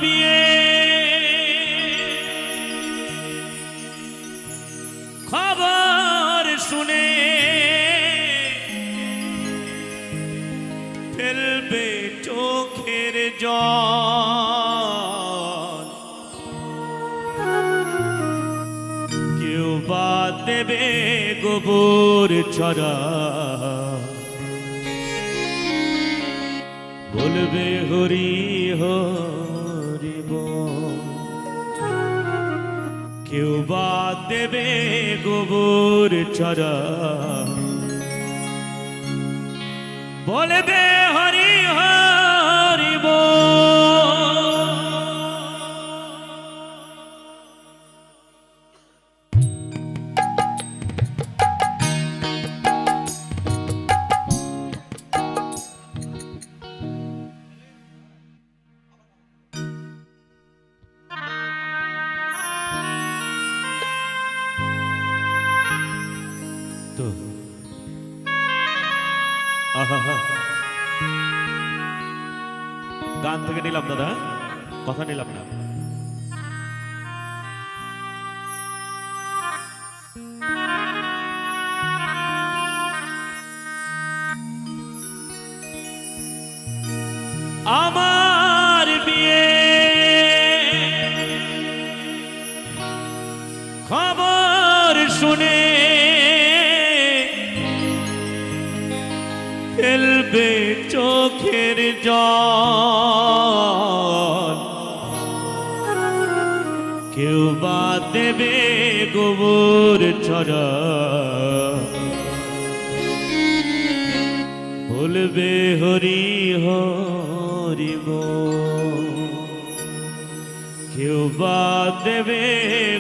বিয়ে খবর শুনে ফেলবে চোখের জল, কেউ বা দেবে গোবর ছড়া, বলবে হরি হরি বল। কেউ বা দেবে গোবর ছড়া, বলবে হরি হরি বল। গান থেকে নিলাম দাদা, কথা নিলাম না। আমার বিয়ে খবর শুনে ফেলবে চোখের জল, কেউ বা দেবে গোবর ছড়া, বলবে হরি হরি বল। কেউ বা দেবে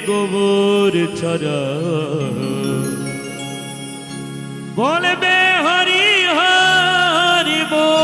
গোবর ছড়া, বলবে হরি হরি বল।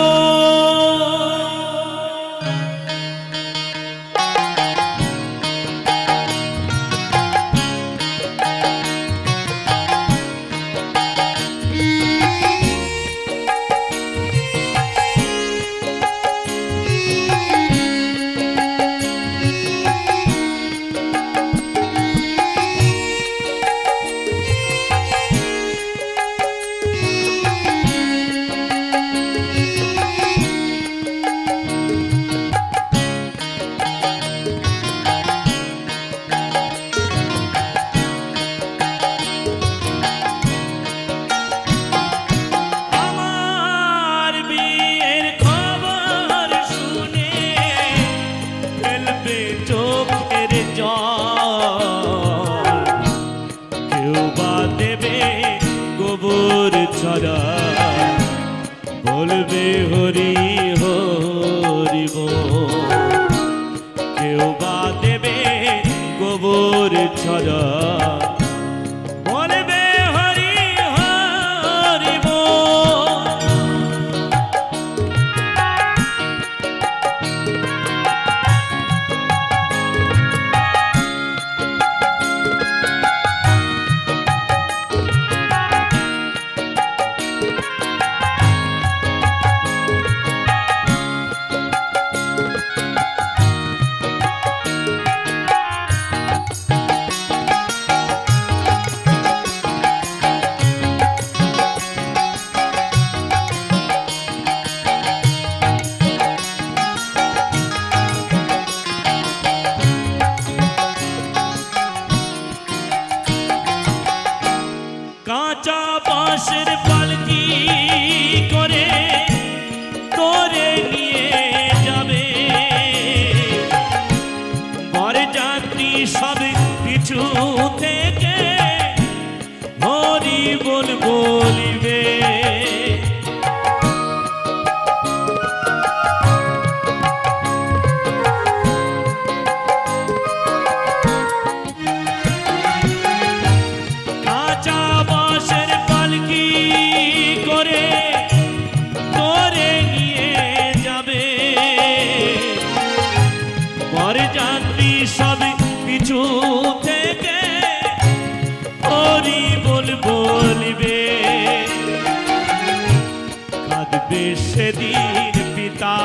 বলবে হরি হরি বল। কেউ বা দেবে গোবর ছড়া, বলবে হরি হরি বল। কাঁচা বাঁশের পালকি করে তোরে নিয়ে যাবে, বরযাত্রী সব পিছু থেকে হরি বল বলিবে। বরযাত্রী সব পিছু থেকে হরি বল বলবে। কাঁদবে সেদিন পিতা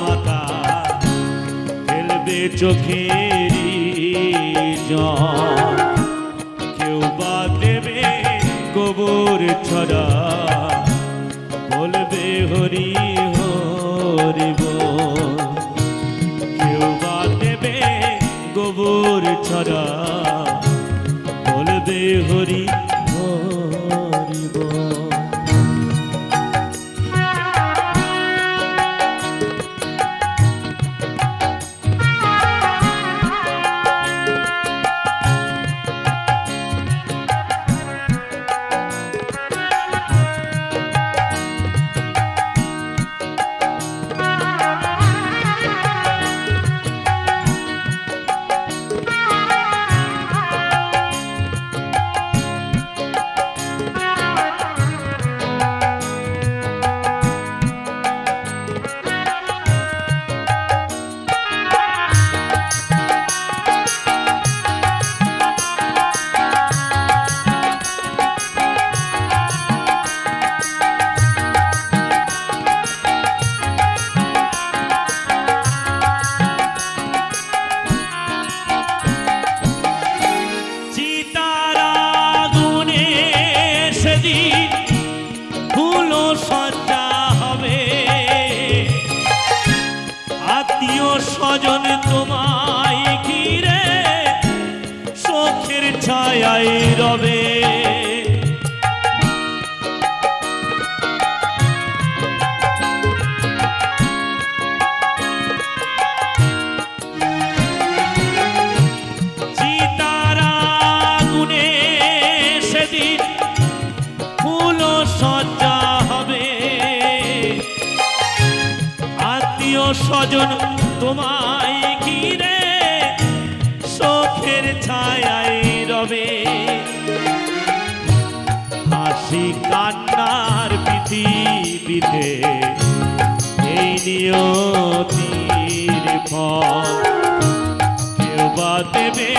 মাতা, ফেলবে চোখেরই জল, কেউ বা দেবে গোবর ছড়া, বলবে হরি হরি বল। কেউ বা দেবে গোবর ছড়া, বলবে হরি হরি বল। স্বজন তোমায় ঘিরে শোকের ছায়ায় রবে, চিতার আগুনে সেদিন ফুল সজ্জা হবে, আত্মীয় স্বজন তোমায় ঘিরে শোকের ছায়ায় রবে। হাসি কান্নার পৃথিবীতে এই নিয়তির ফল, কেউ বা দেবে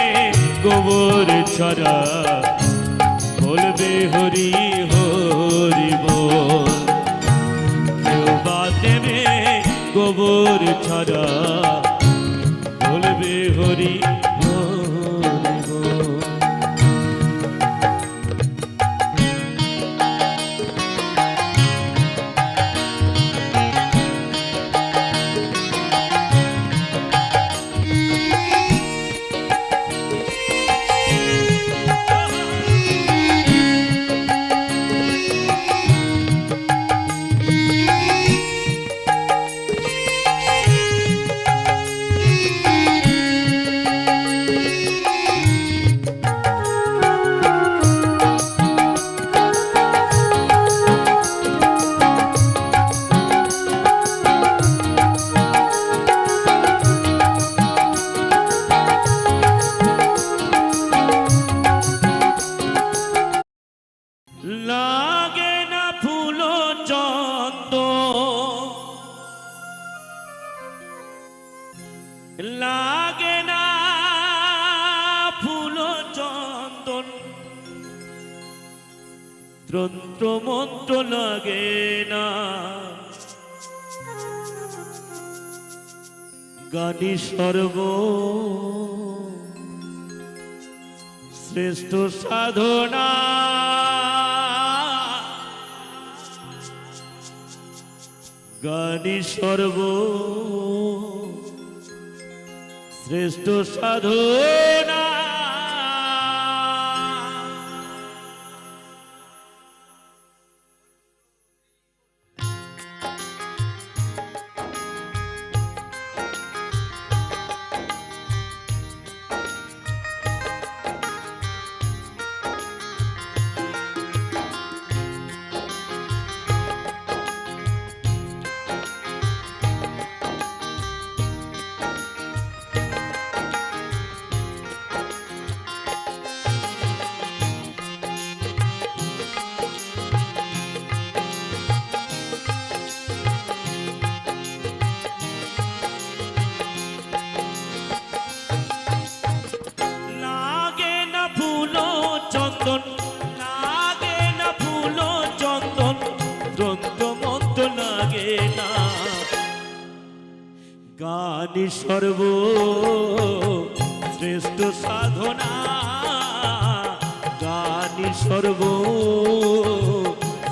গোবর ছড়া, বলবে হরি হরি বল। কেউ বা দেবে গোবর ছড়া, বলবে হরি হরি বল। লাগে না ফুল চন্দন, লাগে না ফুল চন্দন, তন্ত্র মন্ত্র লাগে না, গানি সর্ব শ্রেষ্ঠ সাধনা, গানি সর্ব শ্রেষ্ঠ সাধনা। গানই সর্ব শ্রেষ্ঠ সাধনা, গানই সর্ব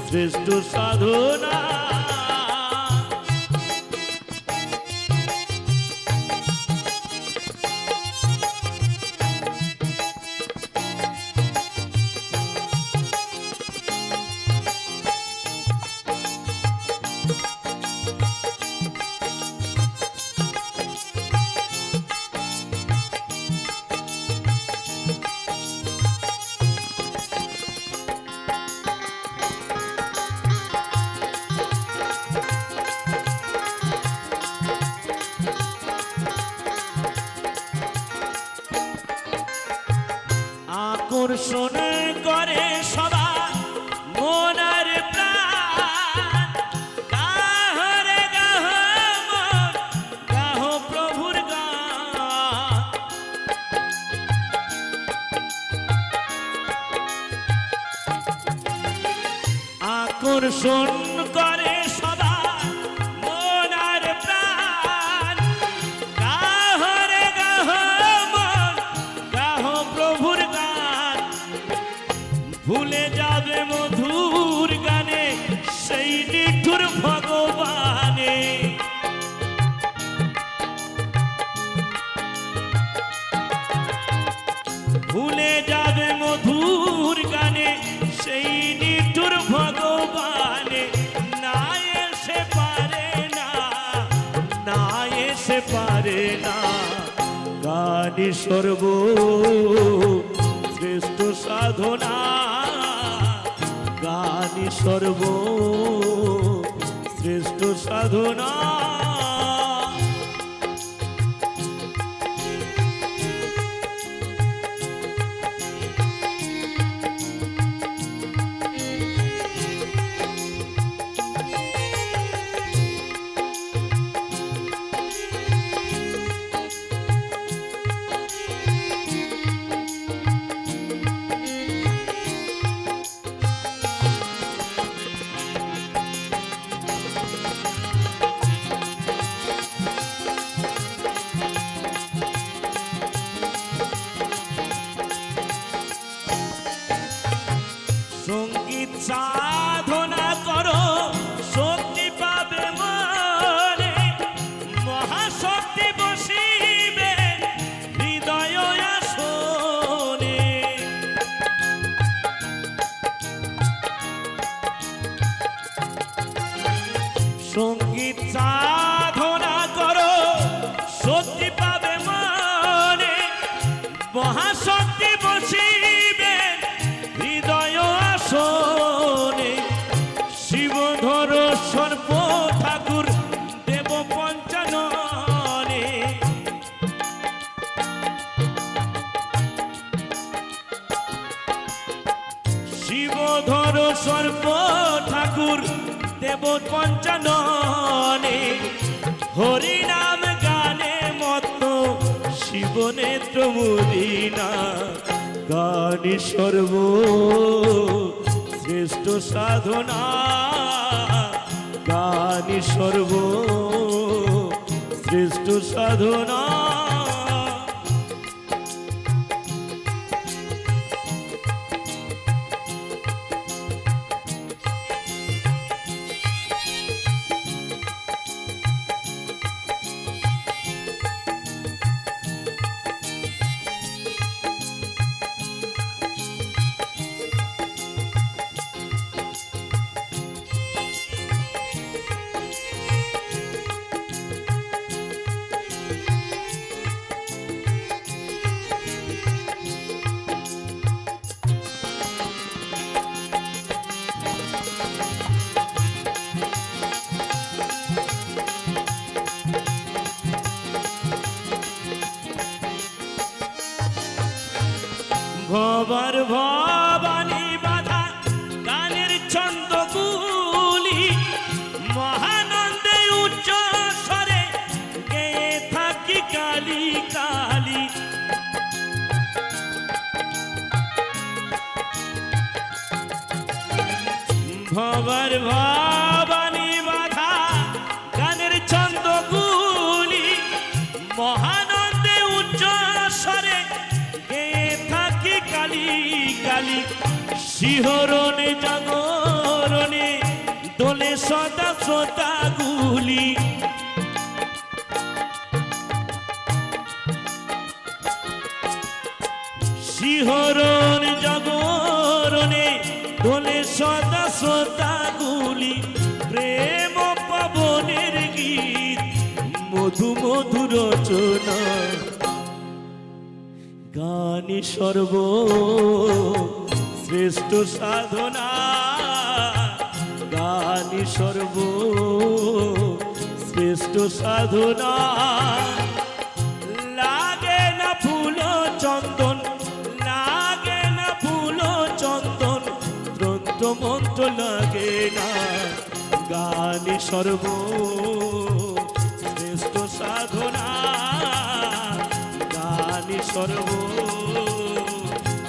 শ্রেষ্ঠ সাধনা। আকর্ষণ করে সবার মন আর প্রাণ, গাহ রে গাহ মন, গাহ প্রভুর গান। আকর্ষণ করে সবার মন আর প্রাণ, গাহ রে গাহ মন, গাহ প্রভুর গান। ভুলে যাবে মধুর গানে সেই নিঠুর ভগবানে, ভুলে যাবে মধুর গানে সেই নিঠুর ভগবানে। না এসে পারে না, না এসে পারে না, গানই সর্ব শ্রেষ্ঠ সাধনা, গানই সর্ব শ্রেষ্ঠ সাধনা। সঙ্গীত সাধনা করো শক্তি পাবে মনে, মহাশক্তি বসিবে হৃদয় আসনে। সঙ্গীত সাধনা করো শক্তি পাবে মনে, মহাশক্তি বসিবে হৃদয় আসনে। শিবধর সর্প ঠাকুর দেব পঞ্চাননে, শিবধর সর্প ঠাকুর দেব পঞ্চাননে। হরি নাম গানে মত্ত শিব নেত্র মুদিনা, গানই সর্ব শ্রেষ্ঠ সাধনা, গানই সর্ব শ্রেষ্ঠ সাধনা। ভবার ভবানী বাধা গানের ছন্দগুলি, মহানন্দে উচ্চ স্বরে গেয়ে থাকি কালি কালি। ভবার ভবানী বাধা গানের ছন্দগুলি, মহানন্দে উচ্চ স্বরে গেয়ে থাকি কালী কালী, শিহরণে জাগরণে দোলে সদা শ্রোতাগুলি। শিহরণ জাগরণে দোলে সদা শ্রোতাগুলি, প্রেম পাবনের গীত মধু মধু রচনা। গানে সর্ব শ্রেষ্ঠ সাধনা, গানে সর্ব শ্রেষ্ঠ সাধনা। লাগে না ফুল চন্দন, লাগে না ফুল চন্দন, তন্ত্র মন্ত্র লাগে না। গানে সর্ব শ্রেষ্ঠ সাধনা, গানে সর্ব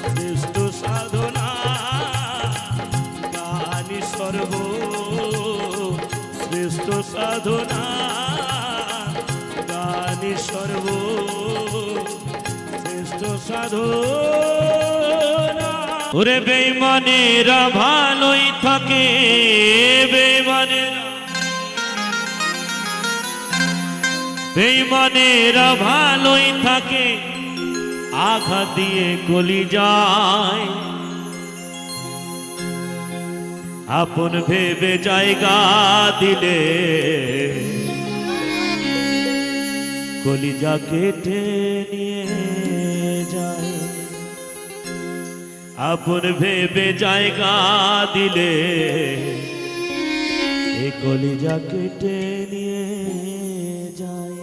শ্রেষ্ঠ সাধনা, গানে সর্ব শ্রেষ্ঠ সাধনা, গানে সর্ব শ্রেষ্ঠ সাধনা। ওরে বেঈমানেরা ভালোই থাকে, বেঈমানেরা, বেঈমানেরা ভালোই থাকে, আঘাত দিয়ে গলি যায়। আপন ভেবে জায়গা দিলে কলিজা কেটে নিয়ে যায়। আপন ভেবে জায়গা দিলে এ কলিজা কেটে নিয়ে যায়।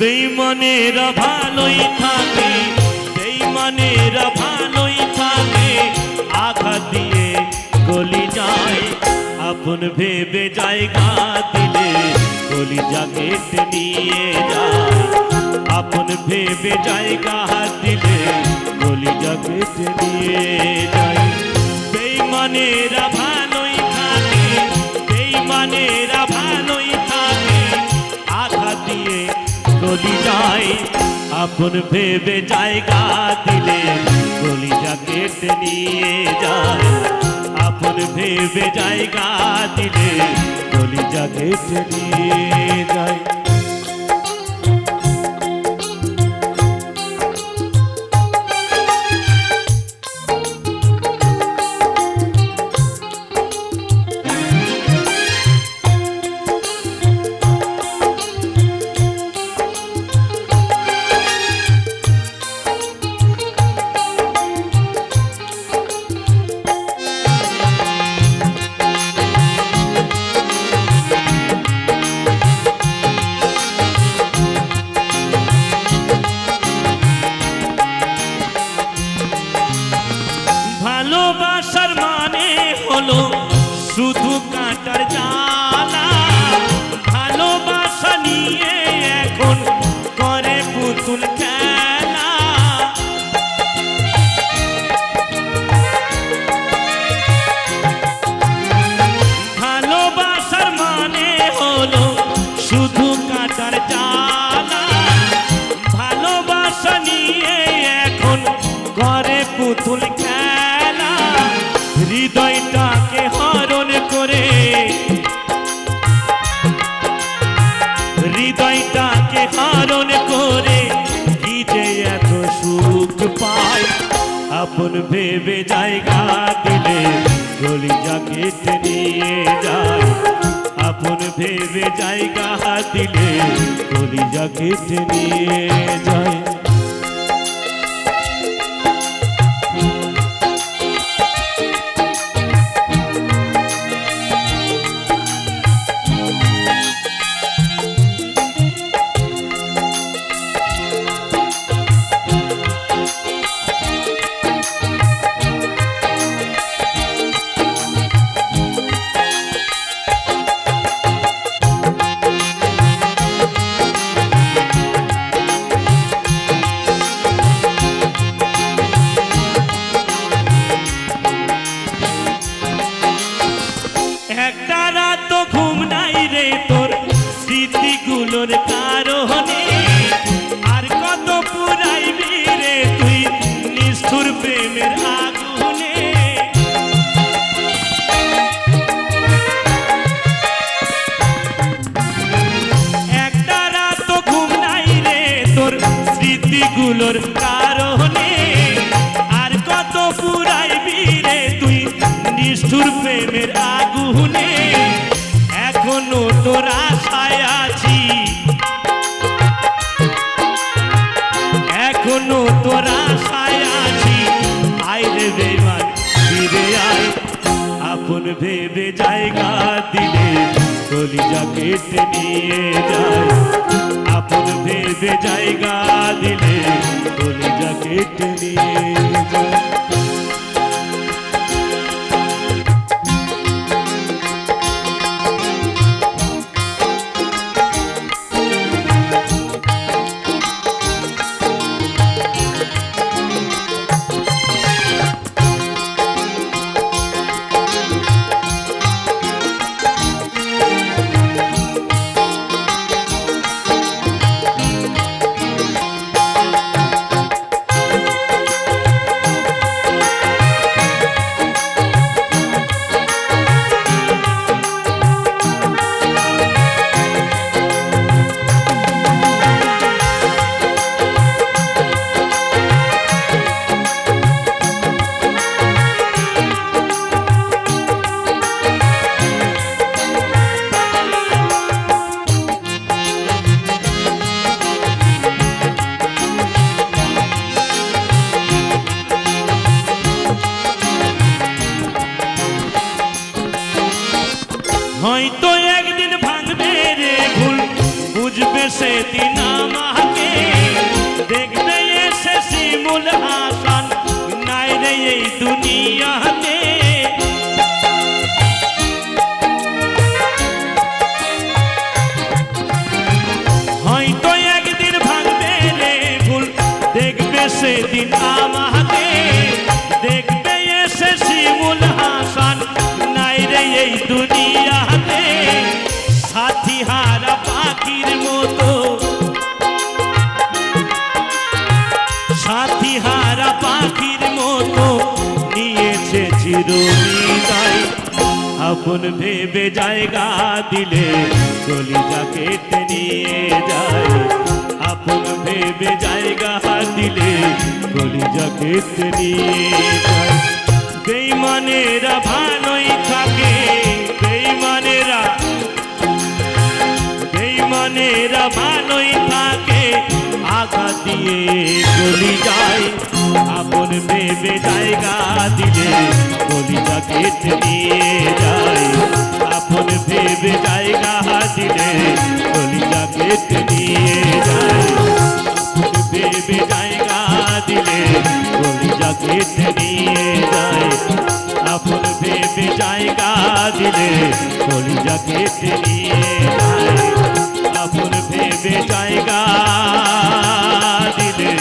বেঈমানেরা ভালোই থাকে, বেঈমানেরা ভালোই থাকে, আঘাত দিয়ে গলি যায়। আপন ভেবে জায়গা দিলে কলিজা কেটে নিয়ে যায়। আপন ভেবে জায়গা দিলে কলিজা কেটে নিয়ে যায়। বেঈমানেরা ভালোই থাকে, বেঈমানেরা ভালোই থাকে, আঘাত দিয়ে গলি যায়। আপন ভেবে জায়গা দিলে কলিজা কেটে নিয়ে যায়। আপন ভেবে জায়গা দিলে কলিজা কেটে নিয়ে যায়। ভালোবাসার মানে হলো শুধু কাঁটার জ্বালা। ভালোবাসা নিয়ে এখন করে পুতুল খেলা। ভালোবাসার মানে হলো শুধু কাঁটার জ্বালা। ভালোবাসা নিয়ে এখন করে পুতুল খেলা। হৃদয়টাকে আপন ভেবে জায়গা দিলে কলিজা কেটে নিয়ে যায়। আপন ভেবে জায়গা দিলে কলিজা কেটে নিয়ে যায়। একটা রাত ঘুম নাই রে তোর স্মৃতিগুলোর কারণে, আর কত পুরাইবি রে তুই নিষ্ঠুর প্রেমের আগুনে। একটা রাত ঘুম নাই রে তোর স্মৃতিগুলোর কারণে, আর কত পুরাইবি রে তুই নিষ্ঠুর প্রেমের আগুনে। এখনো তোর আশায় আছি, এখনো তোর আশায় আছি, আয় রে বেমান ফিরে আয়। আপন ভেবে জায়গা দিলে কলিজা কেটে নিয়ে যায়। আপন ভেবে জায়গা দিলে কলিজা কেটে নিয়ে যায়। হয়তো একদিন ভাঙবে রে ভুল, বুঝবে সেদিন আমাকে। দেখবে এসে শিমুল হাসান নাই রে এই দুনিয়াতে। হয়তো একদিন ভাঙবে রে ভুল, দেখবে সেদিন আমাকে। দেখবে এসে শিমুল হাসান নাই রে এই দুনিয়াতে। সাথী হারা পাখির মতো, সাথী হারা পাখির মতো নিয়েছে চিরবিদায়। আপন ভেবে জায়গা দিলে কলিজা কেটে নিয়ে যায়। আপন ভেবে জায়গা দিলে কলিজা কেটে নিয়ে যায়। বেঈমানেরা ভালোই থাকে, বেঈমানেরা বেঈমানেরা ভালোই থাকে, আঘাত দিয়ে গলি যায়। আপন ভেবে জায়গা দিলে কলিজা কেটে নিয়ে যায়। আপন ভেবে জায়গা দিলে কলিজা কেটে নিয়ে যায়। আপন ভেবে জায়গা দিলে কলিজা কেটে নিয়ে যায়। আপন ভেবে জায়গা দিলে কলিজা কেটে নিয়ে যায়। আপন ভেবে জায়গা দিলে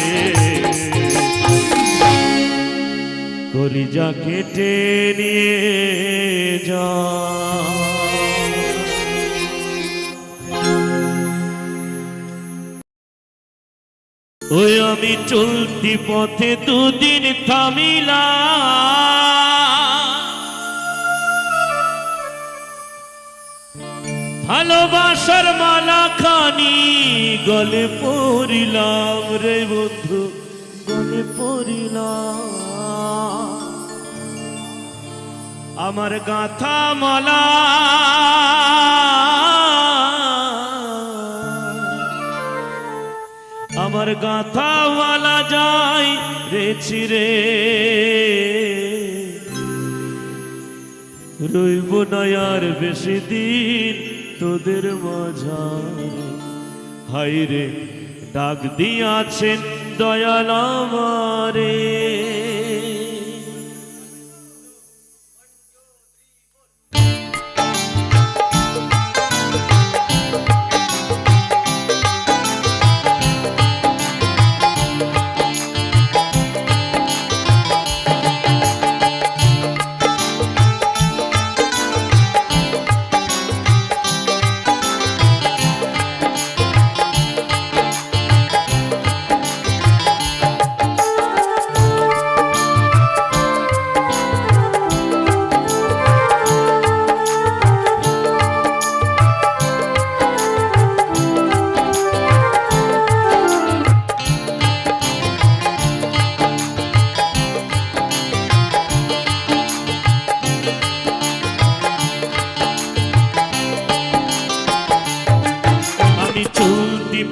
কলিজা কেটে নিয়ে যায়। ওই আমি চলতি পথে দুদিন থামিলাম, ভালোবাসার মালা খানি গলে পড়িলাম রে বন্ধু, গলে পড়িলাম। আমার গাথা মালা আমার গাথা মালা যাই রে চিরে রইব না আর বেশি দিন তোদের মাঝারে হাইরে ডাক দিয়াছেন দয়াল আমারে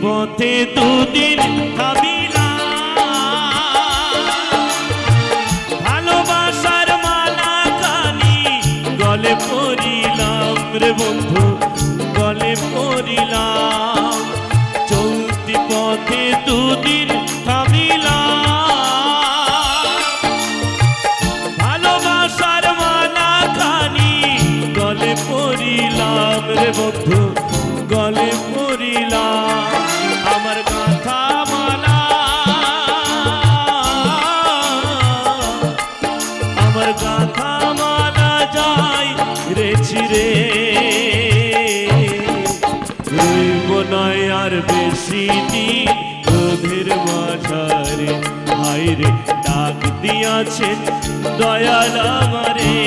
পথে দুদিন ভালোবাসার মালা কানি গলে পড়িলাম রে বন্ধু গলে পড়িলাম চলতি পথে দুদিন ভালোবাসার মালা কানি গলে পড়িলাম রে বন্ধু গলে পড়িলাম আমার গাথা মালা আমার গাথা মালা যাই রে চিরে রইব না আর বেশি দিন তোদের মাঝারে হাইরে ডাক দিয়াছেন দয়াল আমারে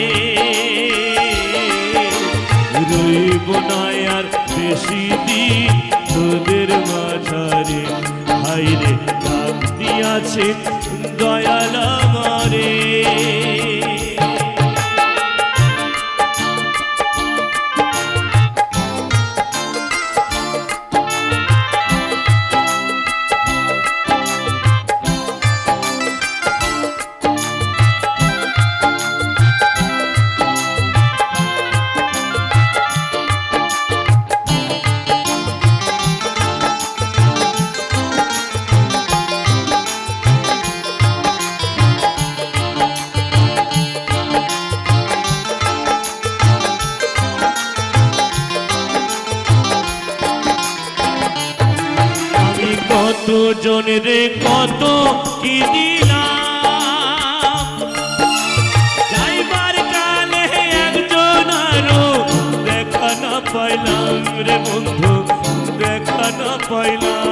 রইব না আর বেশি দিন তোদের মাঝারে হাইরে ডাক দিয়াছেন দয়াল আমারে কত জনের কত কি দিলাম যাইবার কালে একজন আরো দেখা না পাইলাম রে বন্ধু দেখা না পাইলাম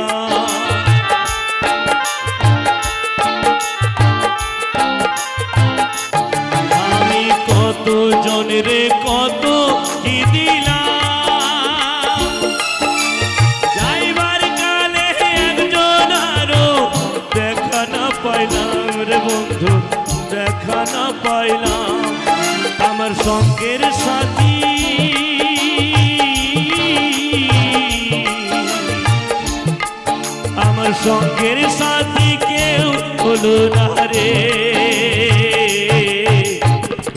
আমি কত জনের কত কি দিলাম বন্ধু দেখা না পাইলাম আমার সঙ্গের সাথী আমার সঙ্গের সাথী কেউ হলো না রে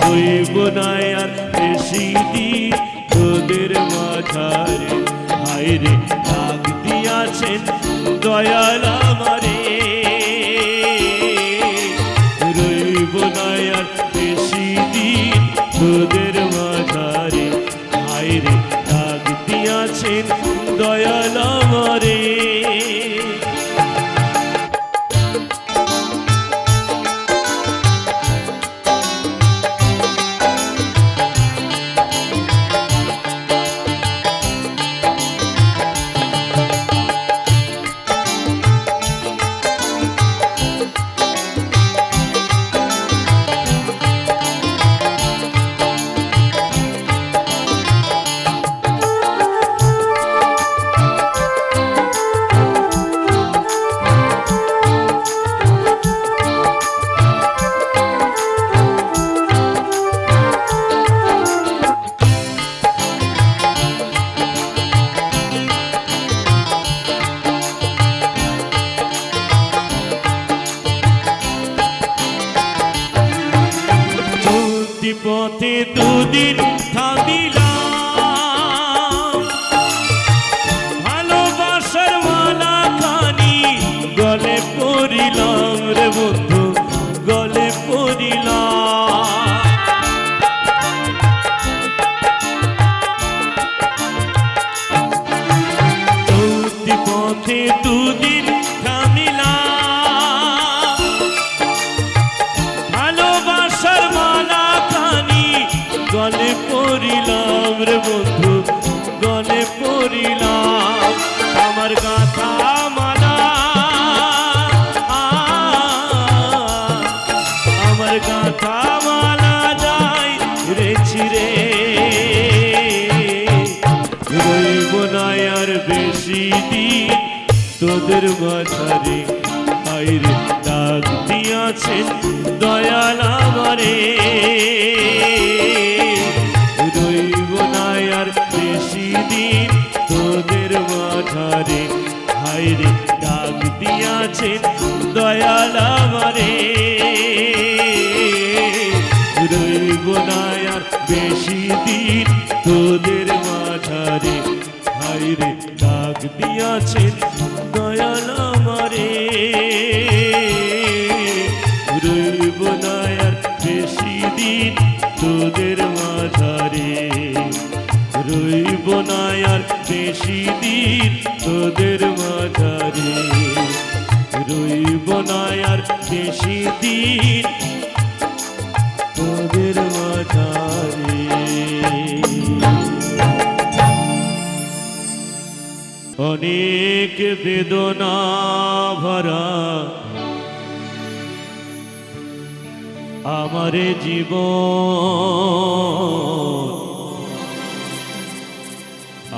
হইব না আর বেশি দিন তোদের মাঝারে হাইরে ডাক দিয়াছেন দয়াল আমারে রইব না আর বেশি দিন তোদের মাঝারে হাইরে ডাক দিয়াছেন দয়াল আমারে দুদিন থামিলাম, ভালোবাসার মালা খানি গলে পরিলাম রে বন্ধু, গলে পরিলাম। চলতি পথে দুদিন থামিলাম, ভালোবাসার মালা খানি গলে পরিলাম রে বন্ধু, গলে পরিলাম। আমার গাথা মালা, আমার গাথা মালা যাই রে ছিড়ে, রইব না আর বেশি দিন তোদের মাঝারে। আইরে ডাক দিয়াছেন দয়াল আমারে, রইব না আর বেশি দিন তোদের মাঝারে। হাইরে ডাক দিয়াছেন দয়াল আমারে, রইব না আর বেশি দিন তোদের মাঝারে। হাইরে ডাক দিয়াছেন দয়াল আমারে, রইব না আর বেশি দিন তোদের মাঝারে। রইব না আর বেশি দিন তোদের মাঝারে, রইব না আর বেশি দিন তোদের মাঝারে। অনেক বেদনা ভরা আমার জীবন,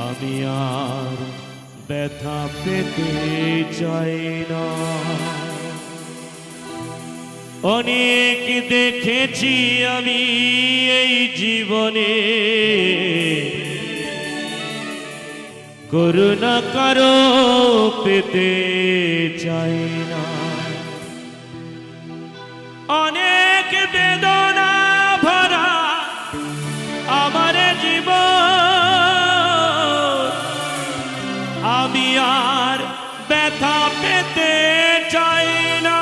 আমি আর ব্যথা পেতে চাই না। অনেক দেখেছি আমি এই জীবনে, করুণা কারো পেতে চাই না। অনেক বেদনা ভরা আমার জীবন, আমি আর ব্যথা পেতে চাই না।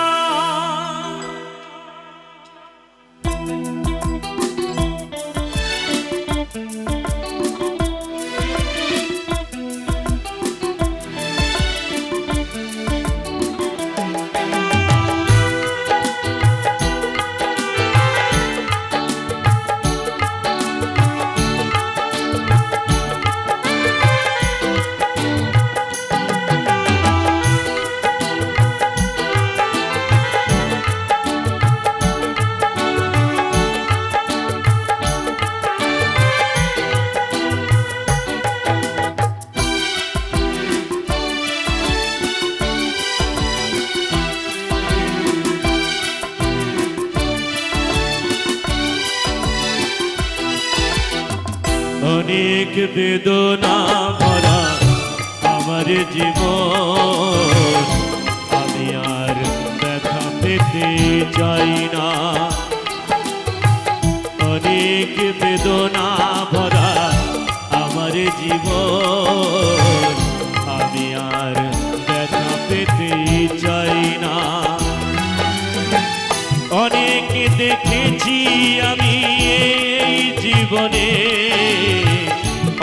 অনেক বেদনা ভরা আমার জীবন, আমি আর ব্যথা পেতে চাই না। অনেক বেদনা ভরা আমার জীবন, আমি আর ব্যথা পেতে চাই না। অনেক দেখেছি আমি এই জীবনে,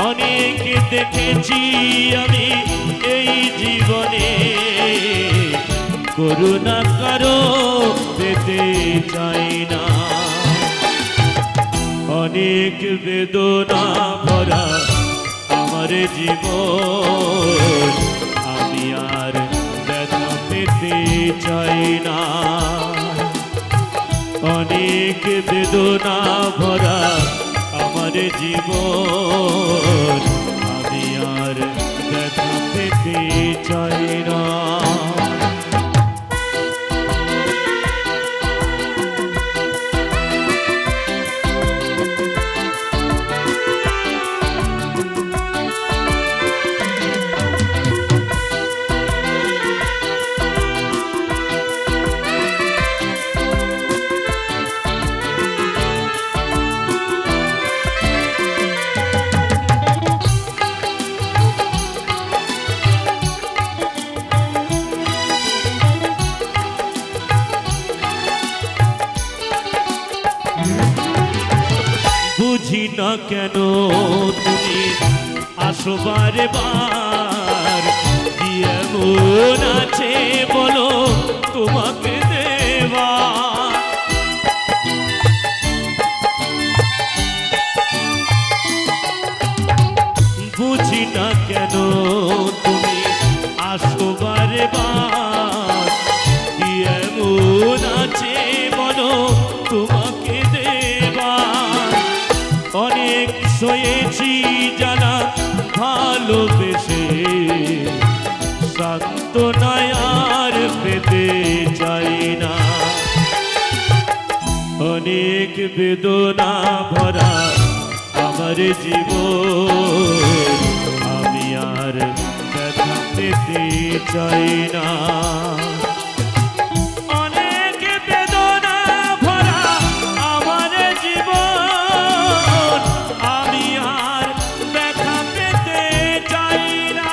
অনেক দেখেছি আমি এই জীবনে, করুণা কারো পেতে চাই না। অনেক বেদনা ভরা আমার জীবন, আমি আর ব্যথা পেতে চাই না। অনেক বেদনা ভরা আমার জীবন, আমি আর ব্যথা পেতে চাই না। না কেন তুমি আসো বারে বার, কি এমন আছে বলো তোমাকে দেবা। বুঝি না কেন তুমি আসো বারে বার, কি এমন আছে বলো তোমাকে দেবা। অনেক সয়েছি জানা ভালোবেসে, সান্ত্বনায় আর পেতে চাই না। অনেক বেদনা ভরা আমার জীবন, আমি আর ব্যথা পেতে চাই না। অনেক বেদনা ভরা আমার জীবন, আমি আর ব্যথা পেতে চাই না।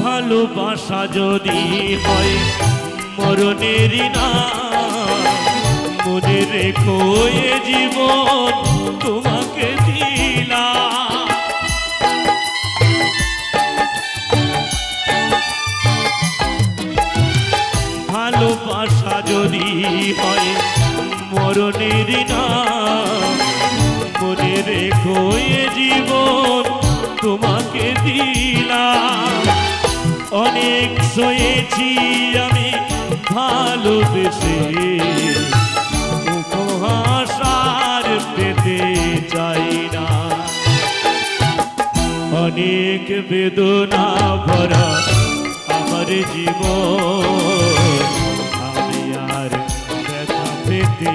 ভালোবাসা যদি হয় মরণেরই না, মনে রেখো এ জীবন তোমাকে দিলাম। ভালোবাসা যদি হয় মরণেরই না, মনে রেখো এ জীবন তোমাকে দিলাম। অনেক সয়েছি আমি ভালোবেসে, উপহাস আর পেতে চাই না। অনেক বেদনা ভরা আমার জীবন, আমি আর ব্যথা পেতে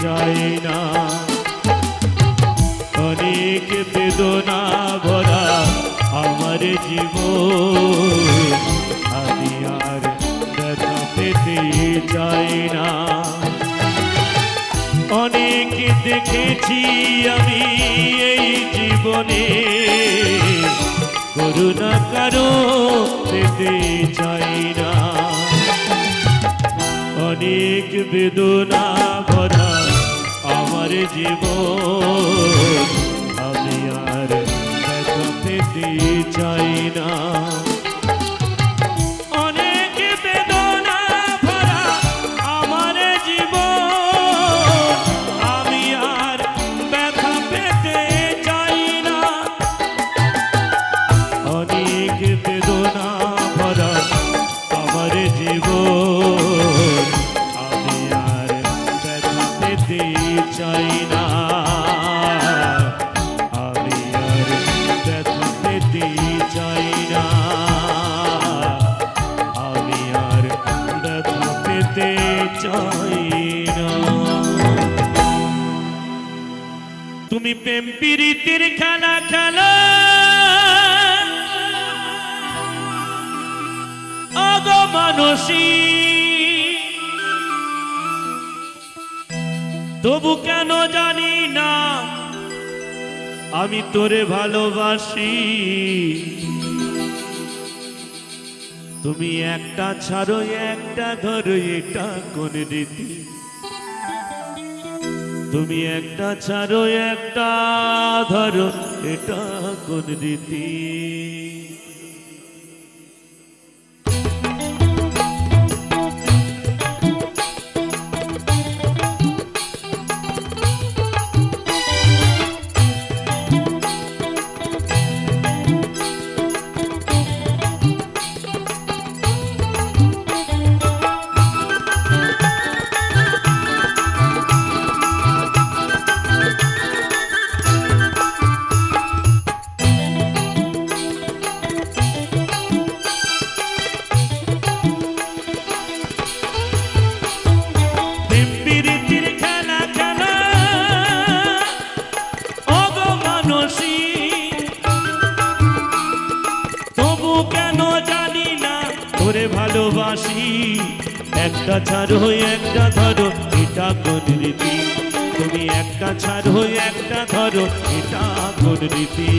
চাই না। অনেক বেদনা ভরা আমার জীবন, আমি আর ব্যথা পেতে চাই না। অনেক দেখেছি আমি এই জীবনে, করুণা কারো পেতে চাই না। অনেক বেদনা ভরা আমার জীবন, আমি আর ব্যথা পেতে চাই না। অনেক বেদনা ভরা আমার জীবন, আমি আর ব্যথা পেতে চাই না। অনেক বেদনা ভরা আমার জীবন, আমি আর ব্যথা পেতে চাই না। আমি আর ব্যথা পেতে চাই না। আমি আর ব্যথা পেতে চাই না। তুমি প্রেম প্রীতির খেলা খেলো আগো মানসী, তবু কেন জানি না আমি তোরে ভালোবাসি। তুমি একটা ছাড়ো একটা ধরো, এটা কোন রীতি? তুমি একটা ছাড়ো একটা ধরো, এটা কোন রীতি? একটা ছাড়ো একটা ধরো এটা কোন রীতি, তুমি একটা ছাড়ো একটা ধরো এটা কোন রীতি।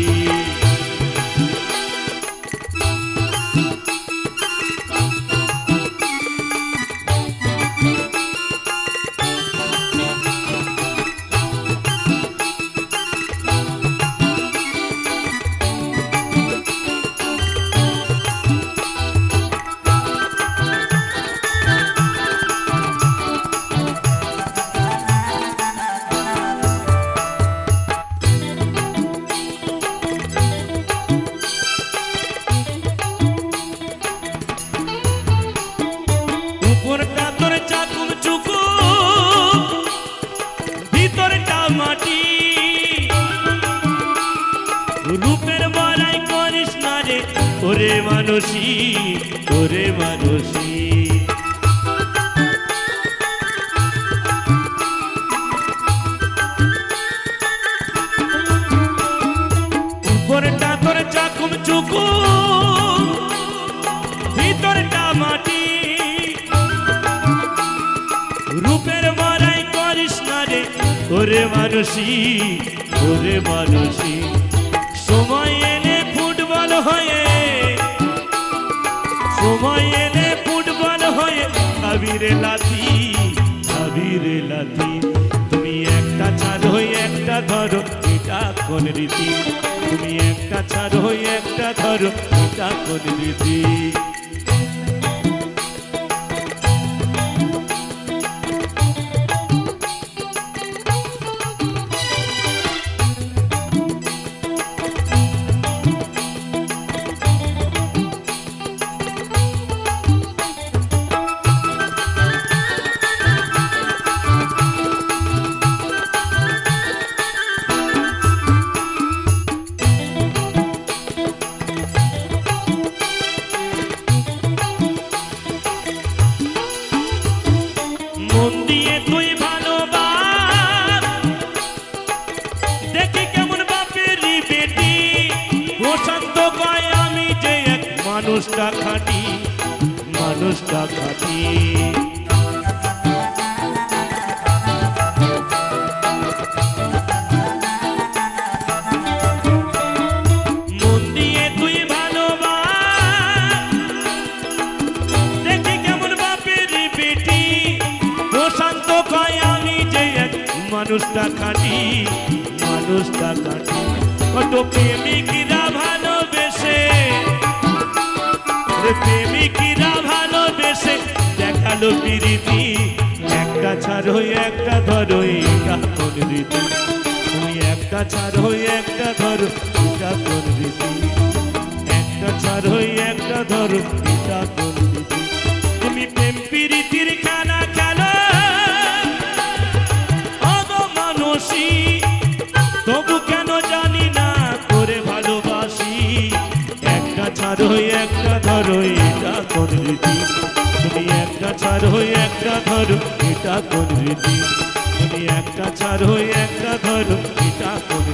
উপরটা তোর চাকুম চুকু, ভিতরটা মাটি, রূপের বড়াই করিস না রে ওরে মানুষী, ওরে মানুষী। উপরটা তোর চাকুম চুকু, ভিতরটা মাটি, রূপের বড়াই করিস না রে ওরে মানুষী, ওরে মানুষী। সময় এলে ফুটবল হয়ে, সময় এলে ফুটবল হয়ে আবিরে লাথি, আবিরে লাথি। তুমি একটা ছাড়ো একটা ধরো এটা কোন রীতি, তুমি একটা ছাড়ো একটা ধরো এটা কোন রীতি। মন দিয়ে তুই ভালোবাস, দেখি কেমন বাপের বেটি, প্রশান্ত কয় আমি যে এক মানুষটা খাঁটি, মানুষটা খাঁটি। মন দিয়ে তুই ভালোবাস, দেখি কেমন বাপের বেটি, প্রশান্ত কয় আমি যে এক মানুষটা খাঁটি, মানুষটা খাঁটি। কত প্রেমিকরা ভালোবেসে, প্রেমিকরা ভালোবেসে দেখালো প্রীতি, একটা ছাড়ো একটা ধরো এটা কোন রীতি, তুমি একটা ছাড়ো একটা ধরো এটা কোন রীতি, একটা ছাড়ো একটা ধরো এটা কোন রীতি। তুমি প্রেম প্রীতির খেলা খেলো অগো মানুষী, তবু কেন জানি না করে ভালোবাসি, একটা ছাড়ো একটা ধরো এটা কোন রীতি, তুমি একটা ছাড়ো একটা ধরো এটা কোন রীতি, তুমি একটা ছাড়ো একটা ধরো এটা কোন